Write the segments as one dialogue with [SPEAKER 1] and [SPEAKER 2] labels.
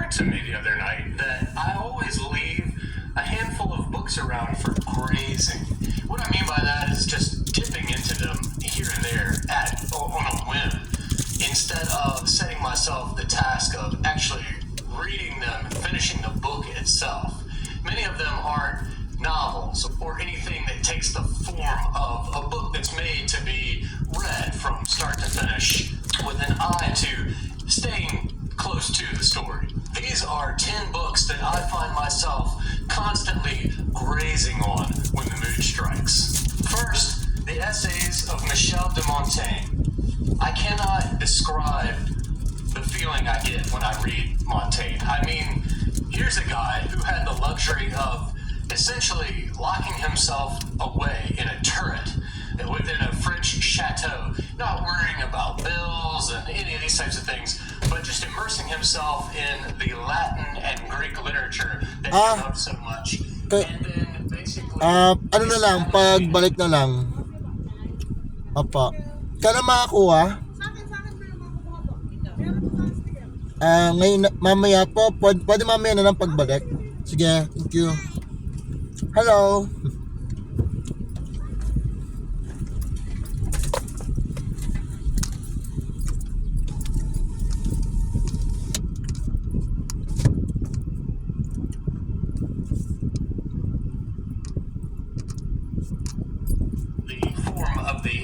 [SPEAKER 1] occurred to me the other night that I always leave a handful of books around for grazing. What I mean by that is just dipping into them here and there on a whim, instead of setting myself the task of actually reading them and finishing the book itself. Many of them aren't novels or anything that takes the form of a book that's made to be read from start to finish with an eye to staying close to the story. These are 10 books that I find myself constantly grazing on when the mood strikes. First, the essays of Michel de Montaigne. I cannot describe the feeling I get when I read Montaigne. I mean, here's a guy who had the luxury of essentially locking himself away in a turret within a French chateau, not worrying about bills and any of these types of things, but just immersing himself in the Latin and Greek literature that he loved so much. And then basically...
[SPEAKER 2] ano na lang, pagbalik na lang. Opo. Kailan makakuha? Ngayon, mamaya po, pwede mamaya na lang pagbalik. Sige, thank you. Hello.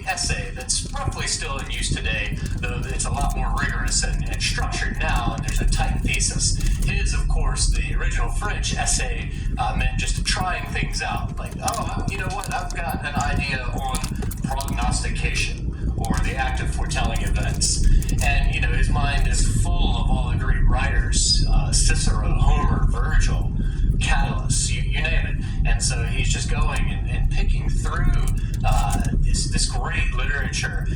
[SPEAKER 1] Essay that's roughly still in use today, though it's a lot more rigorous and structured now, and there's a tight thesis. His, of course, the original French essay meant just trying things out. Like, you know what, I've got an idea on prognostication, or the act of foretelling events. And, you know, his mind is full of all the great writers, Cicero, Homer, Virgil, Catullus, you name it. And so he's just going and picking through this great literature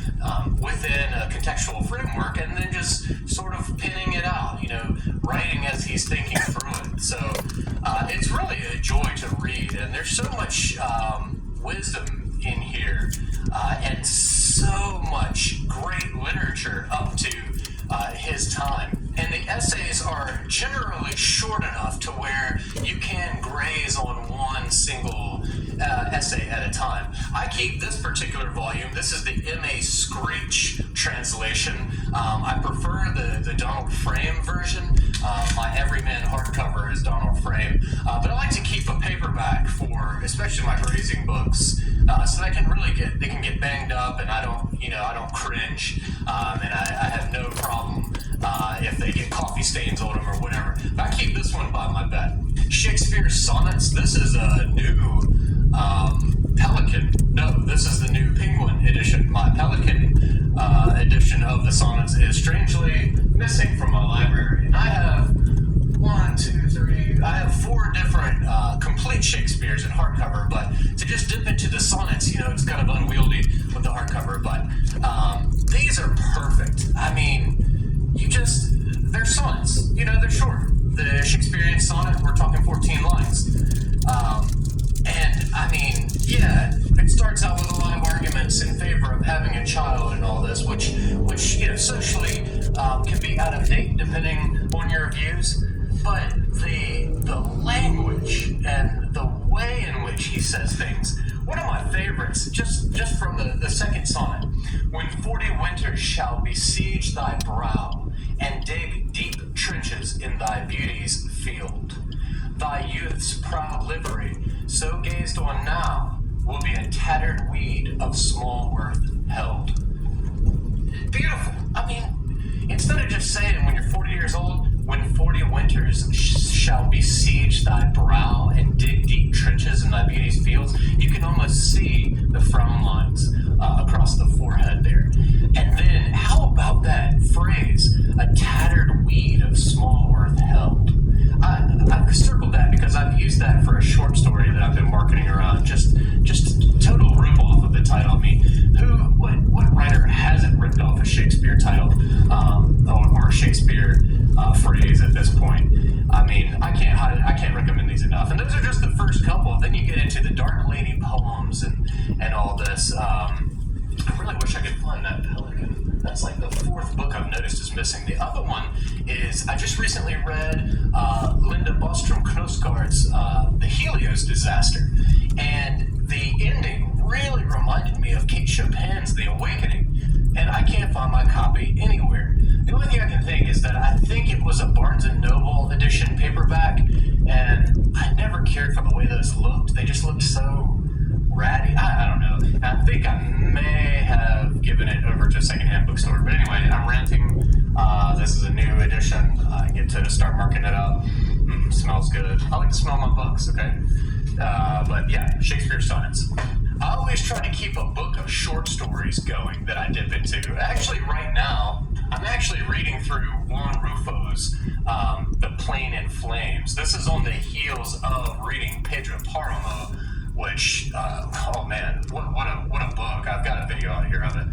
[SPEAKER 1] within a contextual framework, and then just sort of pinning it out, you know, writing as he's thinking through it. So it's really a joy to read, and there's so much wisdom in here, and so much great literature up to his time. And the essays are generally short enough to where you can graze on one single essay at a time. I keep this particular volume. This is the M.A. Screech translation. I prefer the Donald Frame version. My Everyman hardcover is Donald Frame. But I like to keep a paperback for, especially my grazing books, so they can get banged up, and I don't cringe, and I have no problem if they get coffee stains on them or whatever. But I keep this one by my bed. Shakespeare's Sonnets. This is a new Pelican. No, this is the new Penguin edition. My Pelican edition of the Sonnets is strangely missing from my library. And I have I have 4 different complete Shakespeare's in hardcover, but to just dip into the sonnets, you know, it's kind of unwieldy with the hardcover, but these are perfect. I mean, they're sonnets, you know, they're short. The Shakespearean sonnet, we're talking 14 lines. And I mean, yeah, it starts out with a lot of arguments in favor of having a child and all this, which you know, socially can be out of date depending on your views. But the language and the way in which he says things, one of my favorites, just from the second sonnet, when 40 winters shall besiege thy brow, and dig deep trenches in thy beauty's field, thy youth's proud livery, so gazed on now, will be a tattered weed of small worth held. Beautiful. I mean, instead of just saying when you're 40 years old, when 40 winters shall besiege thy brow and dig deep trenches in thy beauty's fields, you can almost see the frown lines across the forehead there. And then, how about that phrase, a tattered weed of small worth held? I've circled that because I've used that for a short story that I've been marketing around. Just total rip-off of the title. I mean, what writer hasn't ripped off a Shakespeare title or a Shakespeare phrase at this point? I mean, I can't recommend these enough. And those are just the first couple. Then you get into the Dark Lady poems and all this. I really wish I could find that Pelican. That's like the fourth book I've noticed is missing. The other one is I just recently read Linda Bostrom Knausgaard's The Helios Disaster, and the ending really reminded me of Kate Chopin's The Awakening, and I can't find my copy anywhere. The only thing I can think is that I think it was a Barnes & Noble edition paperback, and I never cared for the way those looked. They just looked so ratty. I don't know. I think I may have given it over to a secondhand bookstore. But anyway, I'm renting. This is a new edition. I get to start marking it up. Smells good. I like to smell my books, okay? But yeah, Shakespeare sonnets. I always try to keep a book of short stories going that I dip into. Actually, right now, I'm actually reading through Juan Ruffo's The Plane in Flames. This is on the heels of reading Pedro Páramo, which, oh man, what a book. I've got a video out here of it.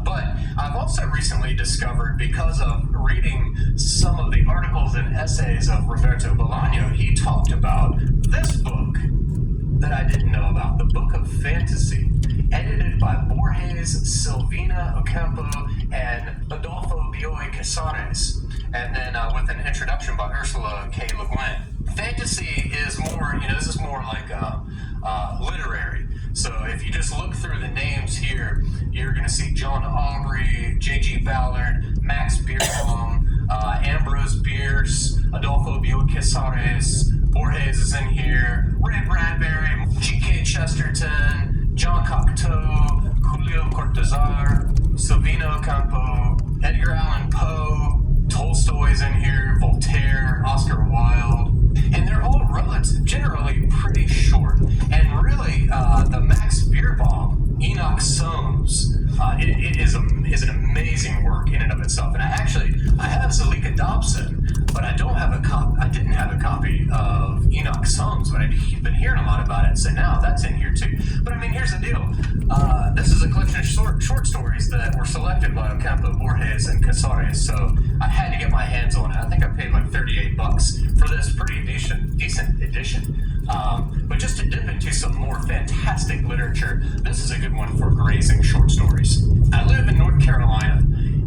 [SPEAKER 1] But I've also recently discovered, because of reading some of the articles and essays of Roberto Bolaño, he talked about this book that I didn't know about, the Book of Fantasy, edited by Borges, Silvina Ocampo, and Adolfo Bioy Casares, and then with an introduction by Ursula K. Le Guin. Fantasy is more, this is more like literary. So if you just look through the names here, you're going to see John Aubrey, J.G. Ballard, Max Beerbohm, Ambrose Bierce, Adolfo Bioy Casares, Borges is in here, Ray Bradbury, G.K. Chesterton, John Cocteau, Julio Cortázar, Silvino Ocampo, Edgar Allan Poe, Tolstoy's in here, Voltaire, Oscar Wilde, and they're all generally pretty short. And really, the Max Beerbohm, Enoch Soames, it is an amazing work in and of itself. And I have Zalika Dobson, but I didn't have a copy of Enoch Soames, but I've been hearing a lot about it, so now that's in here too. But I mean, here's the deal. This is a collection of short stories that were selected by Ocampo, Borges, and Casares, so I had to get my hands on it. I think I paid like $38 for this pretty decent edition. But just to dip into some more fantastic literature, this is a good one for grazing short stories. I live in North Carolina,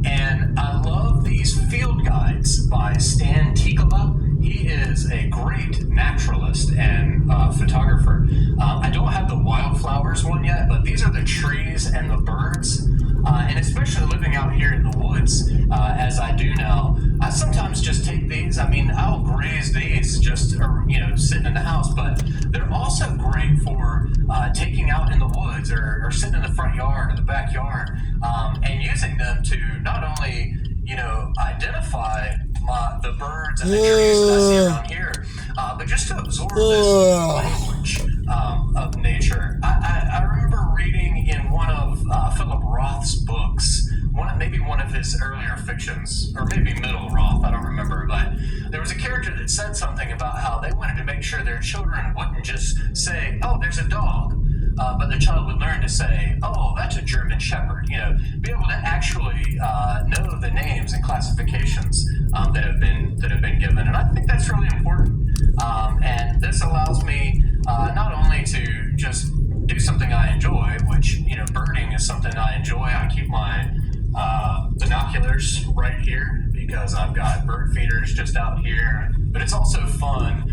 [SPEAKER 1] and I love these field guides by Stan Tikala. He is a great naturalist and photographer. I don't have the wildflowers one yet, but these are the trees and the birds. And especially living out here in the woods, as I do now, I sometimes just take these. I mean, I'll graze these just, sitting in the house, but they're also great for taking out in the woods or sitting in the front yard or the backyard, and using them to not only, identify the birds and the trees that I see around here, but just to absorb this language of nature. I remember reading in one of Philip Roth's books, maybe one of his earlier fictions, or maybe Middle Roth, I don't remember, but there was a character that said something about how they wanted to make sure their children wouldn't just say, "Oh, there's a dog," but the child would learn to say, "Oh, that's a German Shepherd." Be able to actually know the names and classifications that have been given, and I think that's really important. And this allows me not only to just do something I enjoy, which birding is something I enjoy. I keep my binoculars right here because I've got bird feeders just out here. But it's also fun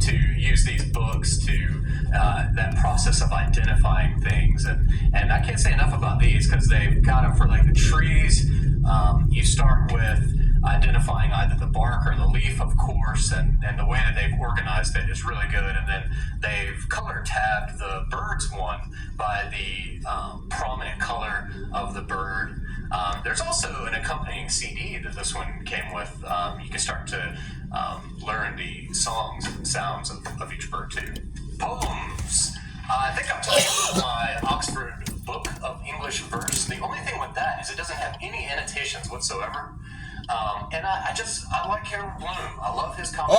[SPEAKER 1] to use these books to that process of identifying things. And I can't say enough about these because they've got them for like the trees. You start with identifying either the bark or the leaf, of course, and the way that they've organized it is really good. And then they've color tabbed the birds one by the prominent color of the bird. There's also an accompanying CD that this one came with. You can start to learn the songs and sounds of each bird too. Poems. I think I'm telling you my Oxford Book of English Verse. The only thing with that is it doesn't have any annotations whatsoever. And I like Harold Bloom. I love his comedy.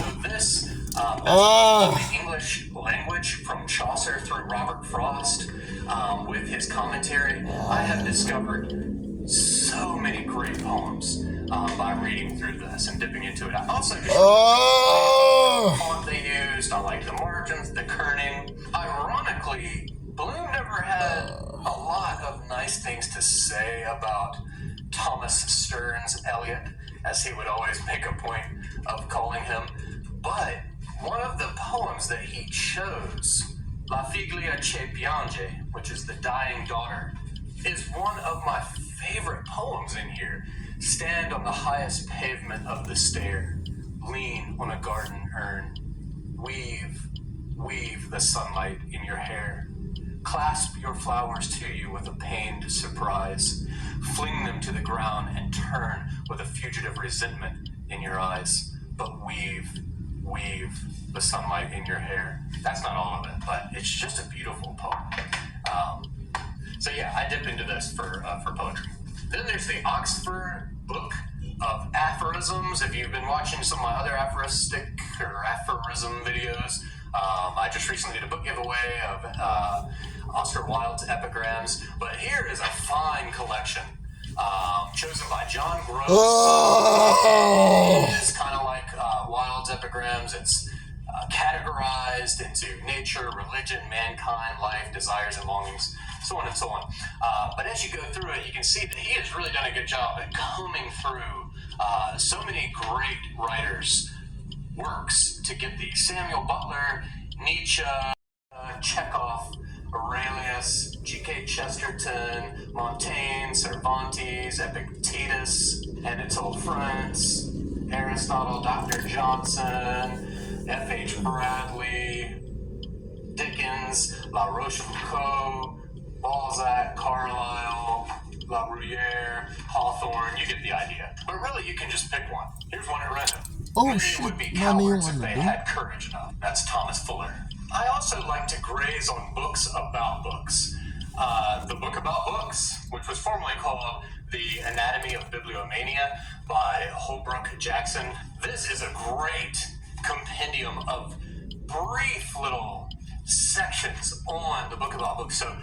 [SPEAKER 1] So this the English language from Chaucer through Robert Frost, with his commentary, I have discovered so many great poems by reading through this and dipping into it. I also just the font they used. I like the margins, the kerning. Ironically, Bloom never nice things to say about Thomas Stearns Eliot, as he would always make a point of calling him. But one of the poems that he chose, La Figlia che piange, which is the dying daughter, is one of my favorite poems in here. Stand on the highest pavement of the stair, lean on a garden urn, weave the sunlight in your hair, clasp your flowers to you with a pained surprise, fling them to the ground and turn with a fugitive resentment in your eyes, but weave the sunlight in your hair. That's not all of it, but it's just a beautiful poem. So yeah, I dip into this for poetry. Then there's the Oxford Book of Aphorisms. If you've been watching some of my other aphoristic or aphorism videos, I just recently did a book giveaway of Oscar Wilde's epigrams. But here is a fine collection chosen by John Gross.
[SPEAKER 2] Oh!
[SPEAKER 1] It's kind of like Wilde's epigrams. It's categorized into nature, religion, mankind, life, desires, and longings, so on and so on. But as you go through it, you can see that he has really done a good job at combing through so many great writers' works to get the Samuel Butler, Nietzsche, Chekhov, Aurelius, G.K. Chesterton, Montaigne, Cervantes, Epictetus, Anatole France, Aristotle, Dr. Johnson, F.H. Bradley, Dickens, La Rochefoucauld, Balzac, Carlyle, La Bruyere, Hawthorne. You get the idea. But really, you can just pick one. Here's one at random.
[SPEAKER 2] Oh,
[SPEAKER 1] Maybe
[SPEAKER 2] shit.
[SPEAKER 1] it would be
[SPEAKER 2] Mami yung
[SPEAKER 1] cowards if
[SPEAKER 2] ano
[SPEAKER 1] they
[SPEAKER 2] dun?
[SPEAKER 1] had courage enough. That's Thomas Fuller. I also like to graze on books about books. The Book About Books, which was formerly called The Anatomy of Bibliomania by Holbrook Jackson. This is a great compendium of brief little sections on the Book About Books. So,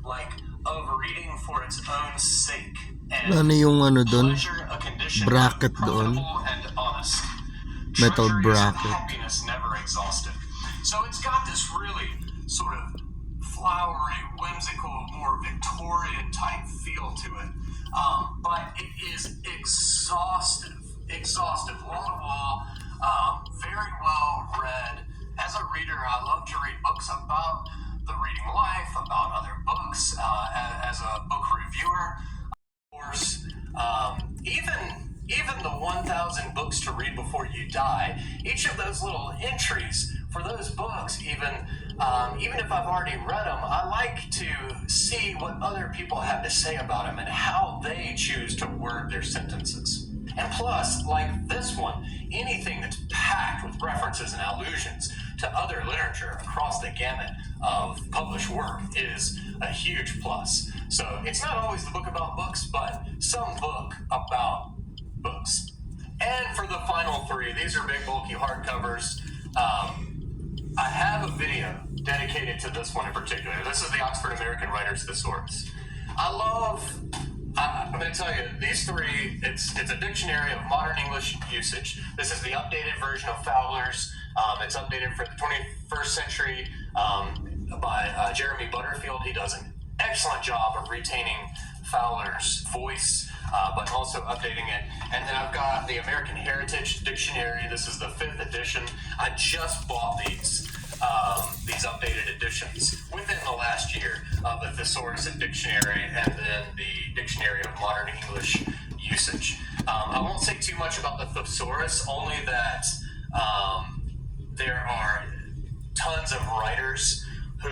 [SPEAKER 1] like of reading for its own sake and
[SPEAKER 2] Ano yung ano dun?
[SPEAKER 1] pleasure, a condition
[SPEAKER 2] Bracket doon.
[SPEAKER 1] profitable and honest.
[SPEAKER 2] Metal
[SPEAKER 1] Treasuries of
[SPEAKER 2] bracket.
[SPEAKER 1] happiness never exhausted. So it's got this really sort of flowery, whimsical, more Victorian type feel to it. But it is exhaustive, wall to wall, very well read. As a reader, I love to read books about the reading life, about other books. As a book reviewer, of course, even the 1,000 books to read before you die, each of those little entries for those books, even if I've already read them, I like to see what other people have to say about them and how they choose to word their sentences. And plus, like this one, anything that's packed with references and allusions to other literature across the gamut of published work is a huge plus. So it's not always the book about books, but some book about books. And for the final three, these are big, bulky hardcovers. I have a video dedicated to this one in particular. This is the Oxford American Writers Thesaurus. I'm going to tell you, these three, it's a dictionary of modern English usage. This is the updated version of Fowler's. It's updated for the 21st century by Jeremy Butterfield. He does an excellent job of retaining Fowler's voice, but also updating it. And then I've got the American Heritage Dictionary. This is the 5th edition. I just bought these updated editions within the last year of the Thesaurus and Dictionary, and then the Dictionary of Modern English Usage. I won't say too much about the Thesaurus, only that there are tons of writers who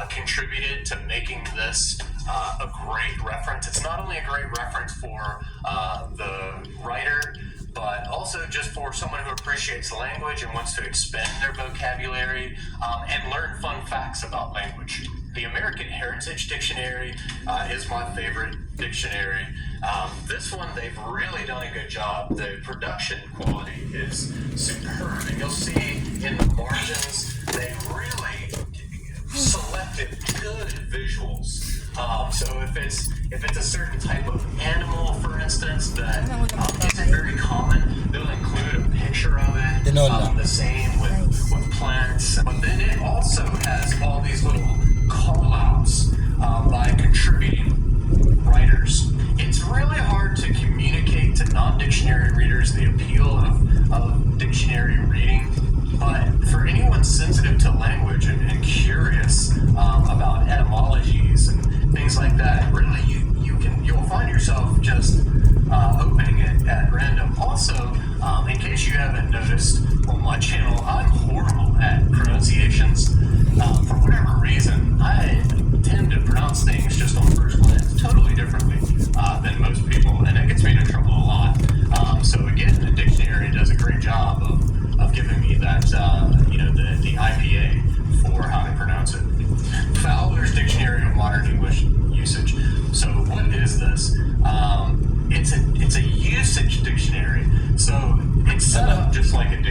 [SPEAKER 1] contributed to making this a great reference. It's not only a great reference for the writer, but also just for someone who appreciates language and wants to expand their vocabulary and learn fun facts about language. The American Heritage Dictionary is my favorite dictionary. This one, they've really done a good job. The production quality is superb, and you'll see in the margins, they really selected good visuals. So if it's a certain type of animal, for instance, that isn't very common, they'll include a picture of it. The same with plants. But then it also has all these little call-outs by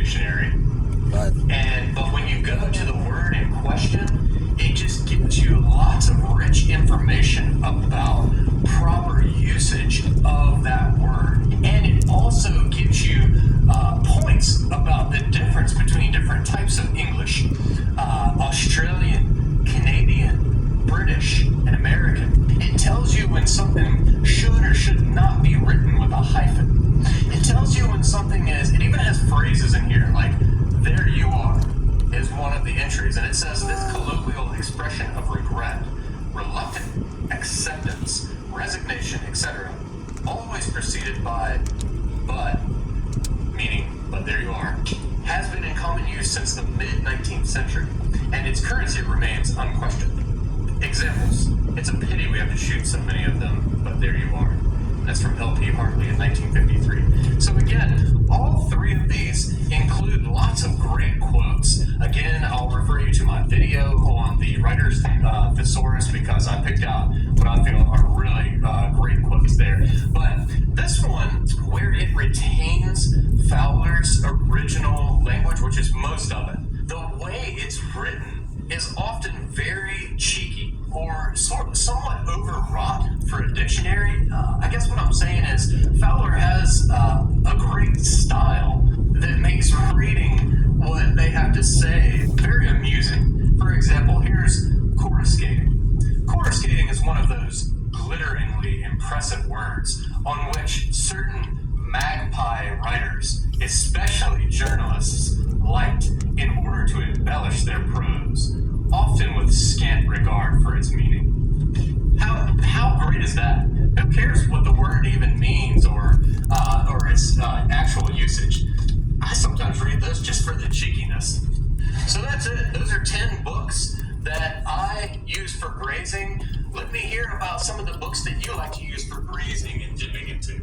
[SPEAKER 1] dictionary.
[SPEAKER 2] But
[SPEAKER 1] But when you go to the word in question, it just gives you lots of rich information about proper usage of that word. And it also gives you points about the difference between different types of English. Australian, Canadian, British, and American. It tells you when something should or should not be written with a hyphen. It tells you when something is, it even has phrases in here like, there you are, is one of the entries. And it says this colloquial expression of regret, reluctant acceptance, resignation, etc. always preceded by but, meaning, but there you are, has been in common use since the mid-19th century, and its currency remains unquestioned. Examples. It's a pity we have to shoot so many of them, but there you are. That's from L.P. Hartley in 1953. So again, all three of these include lots of great quotes. Again, I'll refer you to my video on the writer's thesaurus because I picked out what I feel are really great quotes there. But this one, where it retains Fowler's original language, which is most of it, the way it's written is often very cheeky or somewhat overwrought for a dictionary. I guess what I'm saying is Fowler has a great style that makes reading what they have to say very amusing. For example, here's coruscating. Coruscating is one of those glitteringly impressive words on which certain magpie writers, especially journalists, liked in order to embellish their prose, often with scant regard for its meaning. How great is that? Who cares what the word even means or its actual usage? I sometimes read those just for the cheekiness. So that's it. Those are 10 books that I use for grazing. Let me hear about some of the books that you like to use for grazing and dipping into.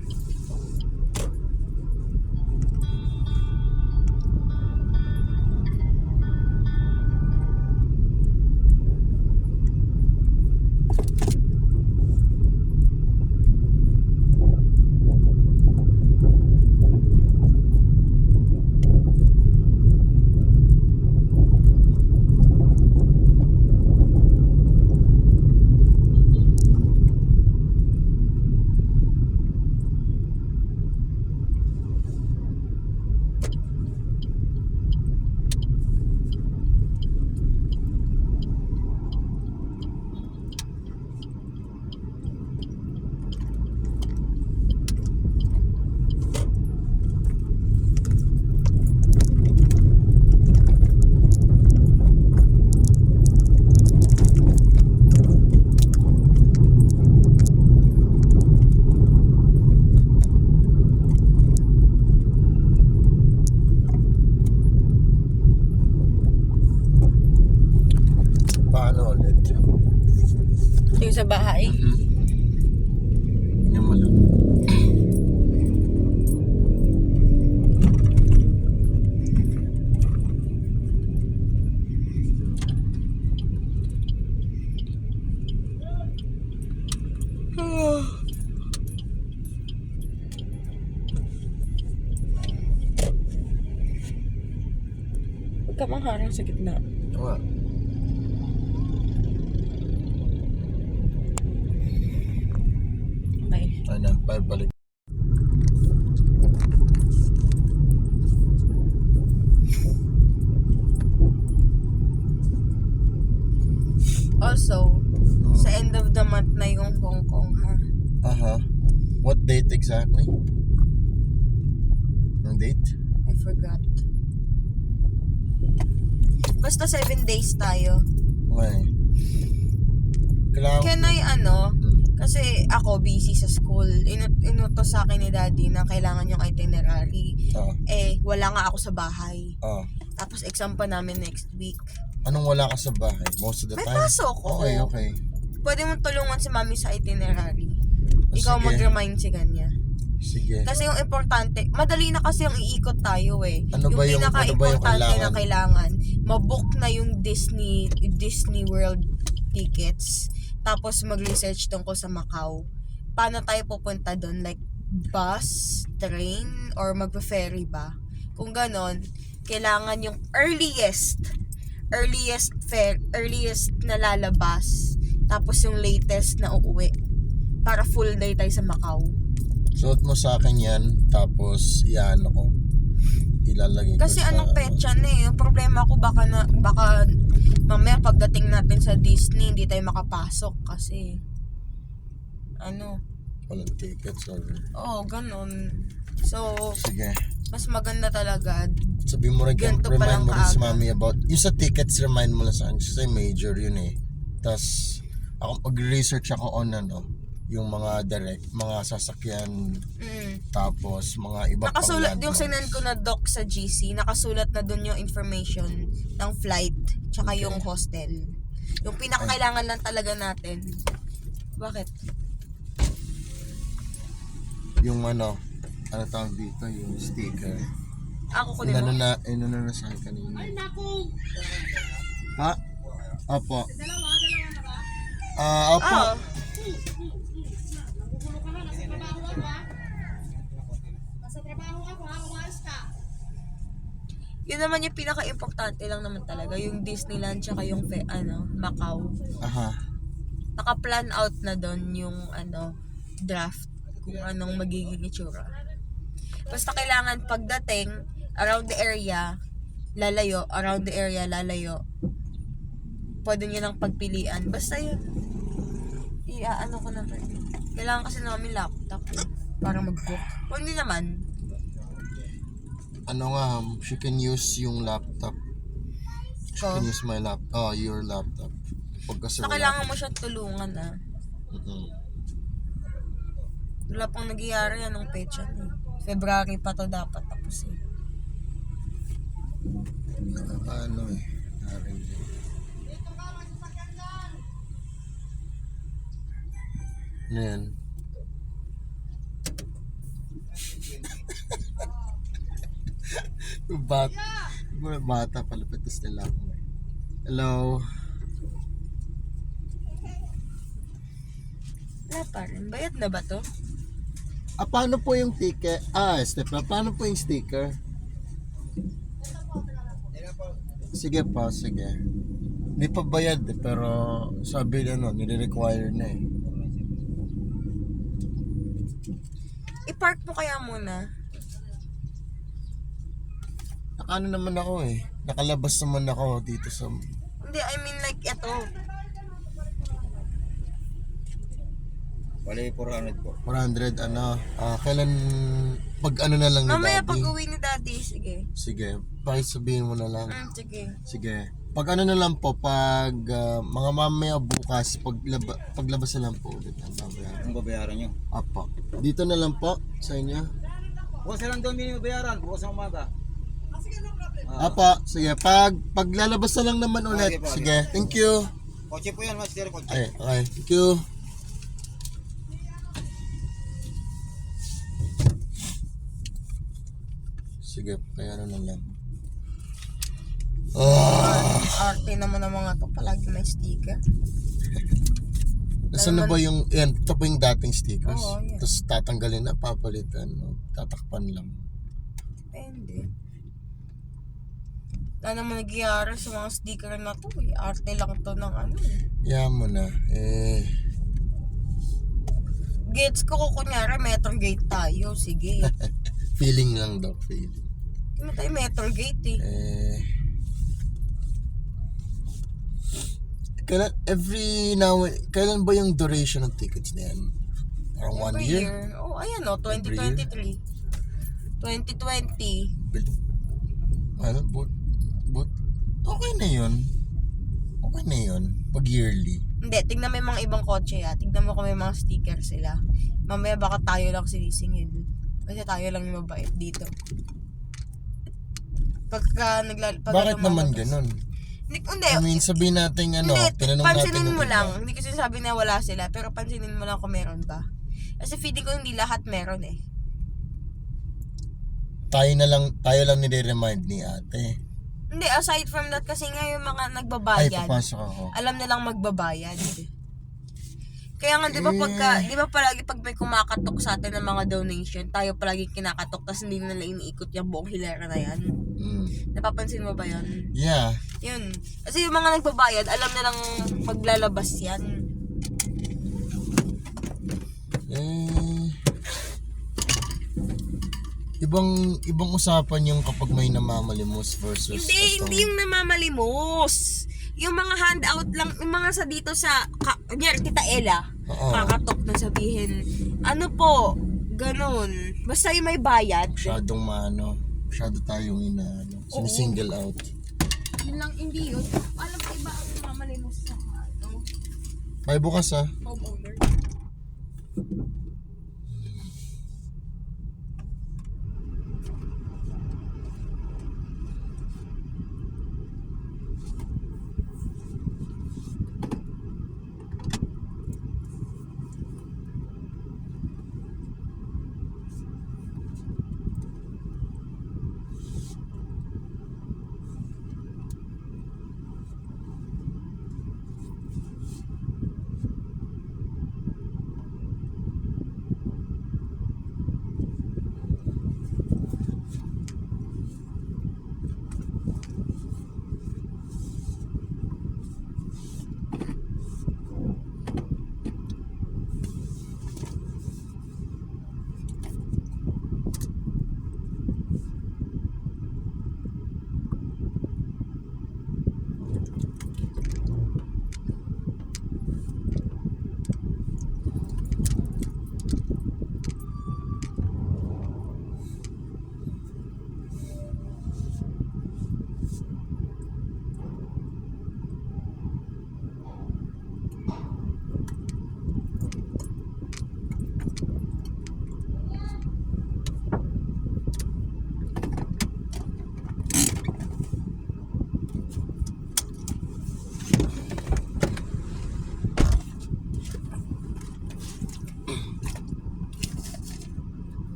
[SPEAKER 2] paano ulit?
[SPEAKER 3] Yung sa bahay.
[SPEAKER 2] Yung malo.
[SPEAKER 3] Huwag ka mangharang sa gitna.
[SPEAKER 2] Oo nga.
[SPEAKER 3] Okay.
[SPEAKER 2] Ano, balik.
[SPEAKER 3] Also, sa end of the month na yung Hong Kong, ha?
[SPEAKER 2] Aha. What date exactly? Ang date?
[SPEAKER 3] I forgot. Basta 7 days tayo.
[SPEAKER 2] Okay. Kailangan...
[SPEAKER 3] Can I, kasi ako busy sa school. Inutos sa akin ni Daddy na kailangan yung itinerary. Wala nga ako sa bahay. Tapos exam pa namin next week.
[SPEAKER 2] Anong wala ka sa bahay? Most of the
[SPEAKER 3] May
[SPEAKER 2] time?
[SPEAKER 3] pasok ko.
[SPEAKER 2] Okay.
[SPEAKER 3] Pwede mo tulungan si Mami sa itinerary. Ikaw
[SPEAKER 2] Sige.
[SPEAKER 3] mag-remind si kanya.
[SPEAKER 2] Sige.
[SPEAKER 3] Kasi yung importante, madali na kasi yung iikot tayo eh.
[SPEAKER 2] Ano ba yung
[SPEAKER 3] pinaka-importante na
[SPEAKER 2] kailangan?
[SPEAKER 3] kailangan, mabook na yung Disney World tickets. Tapos mag-research tungkol sa Macau. Paano tayo pupunta doon? Like, bus, train, or mag-ferry ba? Kung ganon, kailangan yung earliest na lalabas, tapos yung latest na uuwi para full day tayo sa Macau.
[SPEAKER 2] Suot mo sa akin yan, tapos iano ko. Ilalagay
[SPEAKER 3] Kasi
[SPEAKER 2] ko sa...
[SPEAKER 3] anong petsa na eh. Yung problema ko baka mamaya pagdating natin sa Disney, hindi tayo makapasok kasi
[SPEAKER 2] Walang tickets or...
[SPEAKER 3] Oo, ganun. So,
[SPEAKER 2] Sige.
[SPEAKER 3] mas maganda talaga.
[SPEAKER 2] Sabi mo rin,
[SPEAKER 3] Ganito pa lang
[SPEAKER 2] remind mo rin si
[SPEAKER 3] kaaga.
[SPEAKER 2] Mami about... Yung sa tickets, remind mo lang sa akin. Kasi major yun eh. Tapos, ako pag-research ako on yung mga mga sasakyan, tapos mga iba pang
[SPEAKER 3] Nakasulat, yung
[SPEAKER 2] landmarks.
[SPEAKER 3] sinend ko na doc sa GC, nakasulat na dun yung information ng flight, tsaka
[SPEAKER 2] Okay.
[SPEAKER 3] yung hostel. Yung pinakakailangan lang talaga natin. Bakit?
[SPEAKER 2] Yung ano tawag dito, yung sticker.
[SPEAKER 3] Ako ko
[SPEAKER 2] Yung
[SPEAKER 3] mo?
[SPEAKER 2] na sa akin kanina. Ay, naku! Ha? Opo. Opo.
[SPEAKER 3] Oo. Yun naman yung pinaka-importante lang naman talaga, yung Disneyland tsaka yung Macau.
[SPEAKER 2] Aha.
[SPEAKER 3] Naka-plan out na doon yung draft kung anong magiging itsura. Basta kailangan pagdating around the area lalayo. Pwede nyo lang pagpilian. Basta yun. Ko na to. Kailangan kasi namin laptop para mag-book. O hindi naman.
[SPEAKER 2] She can use yung laptop. She
[SPEAKER 3] So,
[SPEAKER 2] can use my laptop. Oh, your laptop.
[SPEAKER 3] so kailangan mo siya tulungan Wala pang nagyayari anong petsa eh. February pa to dapat tapos eh.
[SPEAKER 2] Narin. Ano yan? Bata palapitas nila ako. Hello.
[SPEAKER 3] Wala pa rin. Bayad na ba to?
[SPEAKER 2] Paano po yung ticket? Steph, paano po yung sticker? Sige pa, sige. Hindi pa bayad pero sabi nire-require na eh.
[SPEAKER 3] I-park mo kaya muna.
[SPEAKER 2] Nakano naman ako eh. Nakalabas naman ako dito sa...
[SPEAKER 3] Hindi, I mean like ito.
[SPEAKER 4] Bali, 400 po.
[SPEAKER 2] 400 kailan pag na lang ni
[SPEAKER 3] Mamaya
[SPEAKER 2] Daddy?
[SPEAKER 3] pag uwi ni Daddy, sige.
[SPEAKER 2] Sige, sabihin mo na lang.
[SPEAKER 3] Sige.
[SPEAKER 2] Sige. Pag na lang po, pag mga mamaya bukas, paglabas na lang po ulit ang babayaran.
[SPEAKER 4] Ang babayaran nyo.
[SPEAKER 2] Apo. Dito na lang po sa inyo.
[SPEAKER 4] Bukas na lang doon yung babayaran. Bukas ng umaga.
[SPEAKER 2] Apo, sige. Pag lalabas na lang naman ulit.
[SPEAKER 4] Okay po,
[SPEAKER 2] Sige, thank you.
[SPEAKER 4] Kotse po yan, master. Kotse.
[SPEAKER 2] Okay, thank you. Sige, kaya na lang.
[SPEAKER 3] Arte naman ng mga to. Palagi may sticker.
[SPEAKER 2] Nasaan na ba yung, ito ba yung dating stickers?
[SPEAKER 3] Oo, yan.
[SPEAKER 2] Tapos tatanggalin na, papalitan, tatakpan lang.
[SPEAKER 3] Depende. Wala naman nagyayari sa mga sticker na to eh. Arte lang to ng
[SPEAKER 2] Yan mo na,
[SPEAKER 3] Gets ko kunyari metro gate tayo. Sige.
[SPEAKER 2] feeling lang daw, feeling.
[SPEAKER 3] Hindi tayo metro gate eh.
[SPEAKER 2] Kailan ba yung duration ng tickets na yan? Parang 1
[SPEAKER 3] Every
[SPEAKER 2] year?
[SPEAKER 3] Oh, ayan o. 2023. 2020.
[SPEAKER 2] Okay na yun. Pag yearly.
[SPEAKER 3] Hindi, tignan mo yung mga ibang kotse Tignan mo kung may mga sticker sila. Mamaya baka tayo lang sinisingil. Kasi tayo lang yung mabait dito.
[SPEAKER 2] Bakit naman ganun?
[SPEAKER 3] Hindi,
[SPEAKER 2] I mean, sabihin natin
[SPEAKER 3] hindi,
[SPEAKER 2] tinanong natin
[SPEAKER 3] pansinin
[SPEAKER 2] ng
[SPEAKER 3] mo
[SPEAKER 2] iba.
[SPEAKER 3] lang. Hindi kasi sabi na wala sila, pero pansinin mo lang kung meron ba. Kasi feeling ko hindi lahat meron eh.
[SPEAKER 2] Tayo lang nire-remind ni ate.
[SPEAKER 3] Hindi, aside from that, kasi nga yung mga
[SPEAKER 2] Ay,
[SPEAKER 3] nagbabayad,
[SPEAKER 2] papasok ako.
[SPEAKER 3] alam nilang magbabayad. Kaya nga, di ba palagi pag may kumakatok sa atin ng mga donation, tayo palagi kinakatok, tapos hindi nila iniikot yung buong hilera na yan. Napapansin mo ba yan?
[SPEAKER 2] Yeah.
[SPEAKER 3] Yun. Kasi yung mga nagbabayad, alam na lang maglalabas yan.
[SPEAKER 2] Ibang usapan yung kapag may namamalimos versus
[SPEAKER 3] Hindi yung namamalimos. Yung mga handout lang, yung mga sa dito sa, kunyari, Tita Ella,
[SPEAKER 2] Oo.
[SPEAKER 3] kakatok na sabihin, ano po, ganun. Basta yung may bayad.
[SPEAKER 2] masyado tayong sinisingle out.
[SPEAKER 3] Yun lang, hindi yun. Alam ko iba ang namamalimos sa
[SPEAKER 2] Ay, bukas
[SPEAKER 3] homeowner.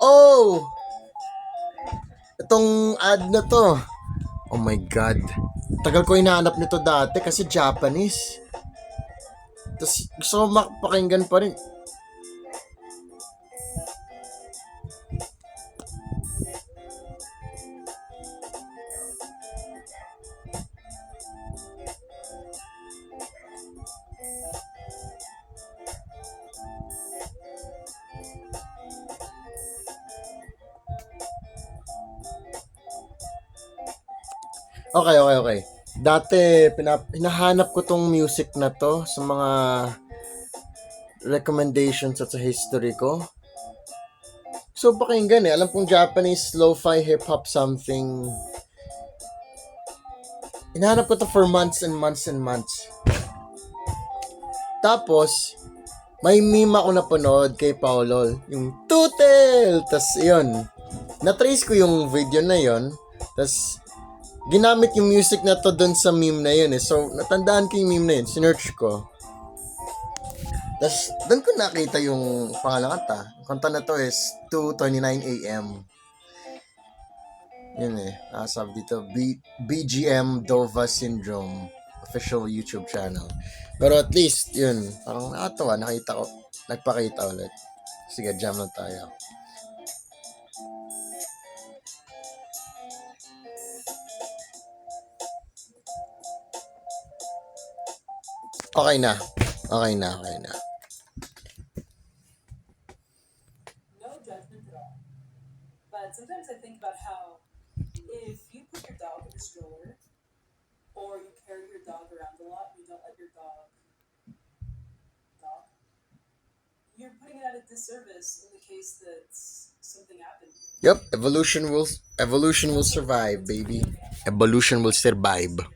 [SPEAKER 2] Oh! Itong ad na to. Oh my God. Tagal ko hinahanap nito dati kasi Japanese. Tapos gusto ko makapakinggan pa rin. Okay. Dati, hinahanap ko tong music na to sa mga recommendations at sa history ko. So, pakinggan Alam kong Japanese lo-fi hip-hop something. Hinahanap ko to for months and months and months. Tapos, may meme ako napanood kay Paolo. Yung Tutel! Tas, yun. Na-trace ko yung video na yun. Tas, ginamit yung music na to dun sa meme na yun So, natandaan ko yung meme na yun. Sinearch ko. Tapos, dun ko nakita yung pangalang kanta. Yung kanta na to is 2:29 a.m. Yun nakasabi dito. BGM Dova Syndrome. Official YouTube channel. Pero at least, yun. Parang nakatawa. Nakita ko. Nagpakita ulit. Sige, jam lang tayo. Okay na.
[SPEAKER 5] No judgment at all. But sometimes I think about how if you put your dog in a stroller or you carry your dog around a lot and you don't let your dog, you're putting it at a disservice in the case that something happened.
[SPEAKER 2] Yep, evolution will survive, baby. Evolution will survive.